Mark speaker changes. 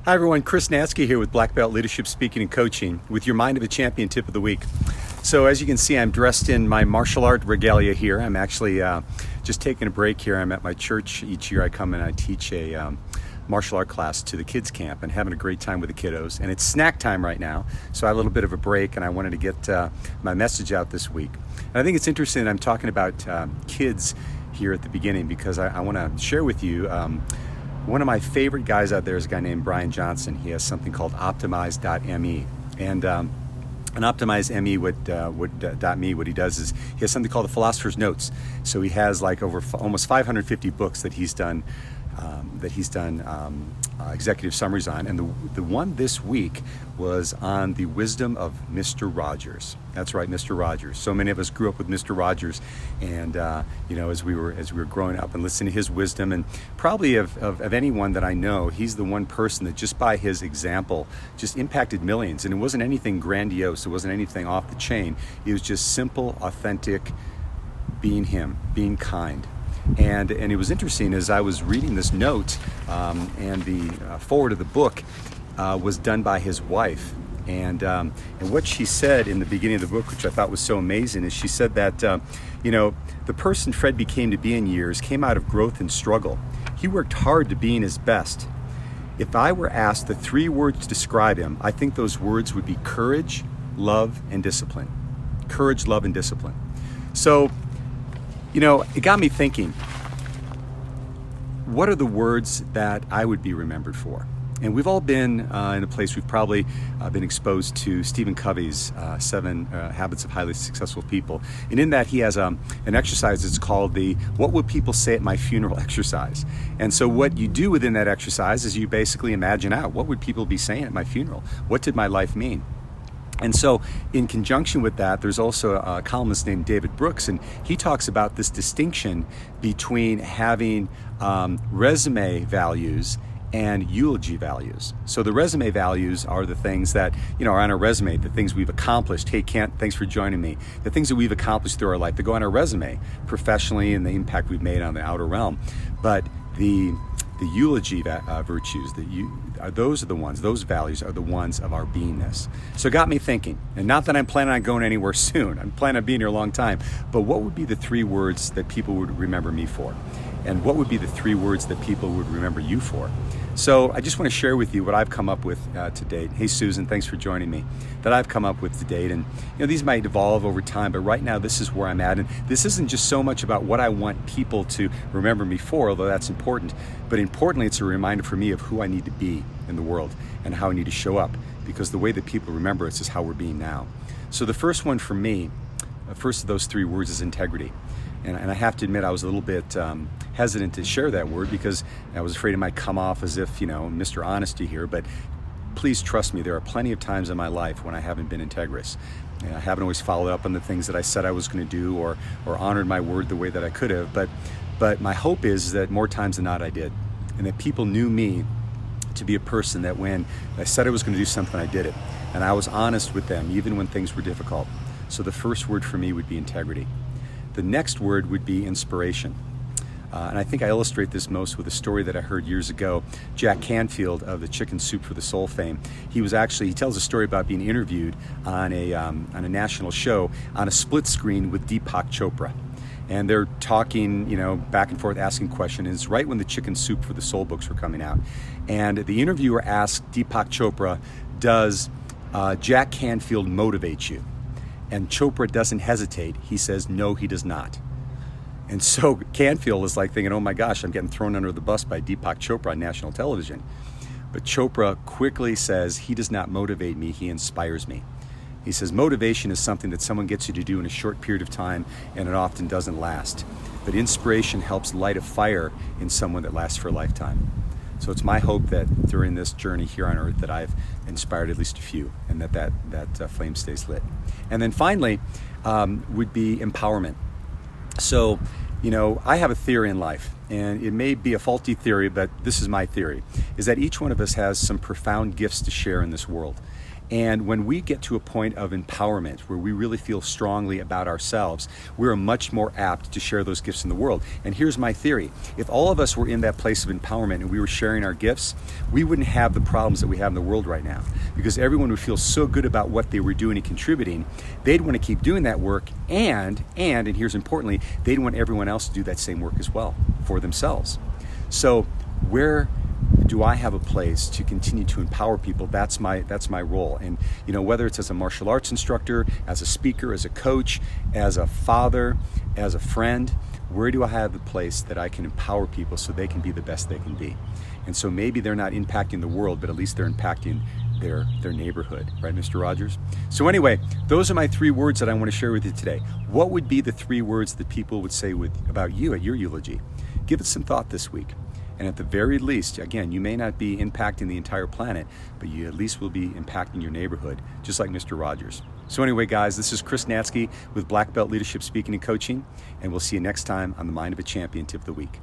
Speaker 1: Hi everyone, Chris Natsky here with Black Belt Leadership Speaking and Coaching with your Mind of a Champion tip of the week. So as you can see, I'm dressed in my martial art regalia here. I'm actually just taking a break here. I'm at my church. Each year I come and I teach a martial art class to the kids camp and having a great time with the kiddos. And it's snack time right now, so I have a little bit of a break and I wanted to get my message out this week. And I think it's interesting that I'm talking about kids here at the beginning because I want to share with you one of my favorite guys out there is a guy named Brian Johnson. He has something called Optimize.me. And Optimize.me, what he does is he has something called the Philosopher's Notes. So he has like over almost 550 books that he's done executive summaries on, and the one this week was on the wisdom of Mr. Rogers. That's right, Mr. Rogers. So many of us grew up with Mr. Rogers, and as we were growing up and listening to his wisdom, and probably of anyone that I know, he's the one person that just by his example just impacted millions. And it wasn't anything grandiose, it wasn't anything off the chain. It was just simple, authentic, being him, being kind. And it was interesting as I was reading this note, and the forward of the book was done by his wife. And what she said in the beginning of the book, which I thought was so amazing, is she said that, the person Fred became to be in years came out of growth and struggle. He worked hard to being his best. If I were asked the 3 words to describe him, I think those words would be courage, love, and discipline. Courage, love, and discipline. So, it got me thinking, what are the words that I would be remembered for? And we've all been in a place, we've probably been exposed to Stephen Covey's 7 Habits of Highly Successful People. And in that he has an exercise that's called the What Would People Say at My Funeral exercise. And so what you do within that exercise is you basically imagine out, what would people be saying at my funeral? What did my life mean? And so in conjunction with that, there's also a columnist named David Brooks, and he talks about this distinction between having resume values and eulogy values. So the resume values are the things that, are on our resume, the things we've accomplished. Hey, Kent, thanks for joining me. The things that we've accomplished through our life, that go on our resume professionally and the impact we've made on the outer realm. But the eulogy virtues, those values are the ones of our beingness. So it got me thinking, and not that I'm planning on going anywhere soon, I'm planning on being here a long time, but what would be the 3 words that people would remember me for? And what would be the 3 words that people would remember you for? So I just want to share with you what I've come up with to date. Hey Susan, thanks for joining me. That I've come up with to date, and these might evolve over time, but right now this is where I'm at. And this isn't just so much about what I want people to remember me for, although that's important, but importantly it's a reminder for me of who I need to be in the world and how I need to show up, because the way that people remember us is how we're being now. So the first one for me, first of those 3 words is integrity. And I have to admit I was a little bit hesitant to share that word because I was afraid it might come off as if, Mr. Honesty here, but please trust me, there are plenty of times in my life when I haven't been integrous. And I haven't always followed up on the things that I said I was going to do or honored my word the way that I could have, but my hope is that more times than not I did, and that people knew me to be a person that when I said I was going to do something, I did it. And I was honest with them even when things were difficult. So the first word for me would be integrity. The next word would be inspiration. And I think I illustrate this most with a story that I heard years ago. Jack Canfield of the Chicken Soup for the Soul fame. He tells a story about being interviewed on a national show on a split screen with Deepak Chopra. And they're talking, back and forth, asking questions. And it's right when the Chicken Soup for the Soul books were coming out. And the interviewer asked Deepak Chopra, does Jack Canfield motivate you? And Chopra doesn't hesitate. He says, no, he does not. And so Canfield is like thinking, oh my gosh, I'm getting thrown under the bus by Deepak Chopra on national television. But Chopra quickly says, he does not motivate me, he inspires me. He says, motivation is something that someone gets you to do in a short period of time, and it often doesn't last. But inspiration helps light a fire in someone that lasts for a lifetime. So it's my hope that during this journey here on earth that I've inspired at least a few, and that flame stays lit. And then finally would be empowerment. So, I have a theory in life, and it may be a faulty theory, but this is my theory, is that each one of us has some profound gifts to share in this world. And when we get to a point of empowerment where we really feel strongly about ourselves, we're much more apt to share those gifts in the world. And here's my theory. If all of us were in that place of empowerment and we were sharing our gifts, we wouldn't have the problems that we have in the world right now, because everyone would feel so good about what they were doing and contributing. They'd want to keep doing that work, and here's importantly, they'd want everyone else to do that same work as well for themselves. So where do I have a place to continue to empower people? That's my role. And whether it's as a martial arts instructor, as a speaker, as a coach, as a father, as a friend, where do I have the place that I can empower people so they can be the best they can be? And so maybe they're not impacting the world, but at least they're impacting their neighborhood, right, Mr. Rogers? So anyway, those are my 3 words that I want to share with you today. What would be the 3 words that people would say about you at your eulogy? Give it some thought this week. And at the very least, again, you may not be impacting the entire planet, but you at least will be impacting your neighborhood, just like Mr. Rogers. So anyway, guys, this is Chris Natsky with Black Belt Leadership Speaking and Coaching, and we'll see you next time on the Mind of a Champion Tip of the Week.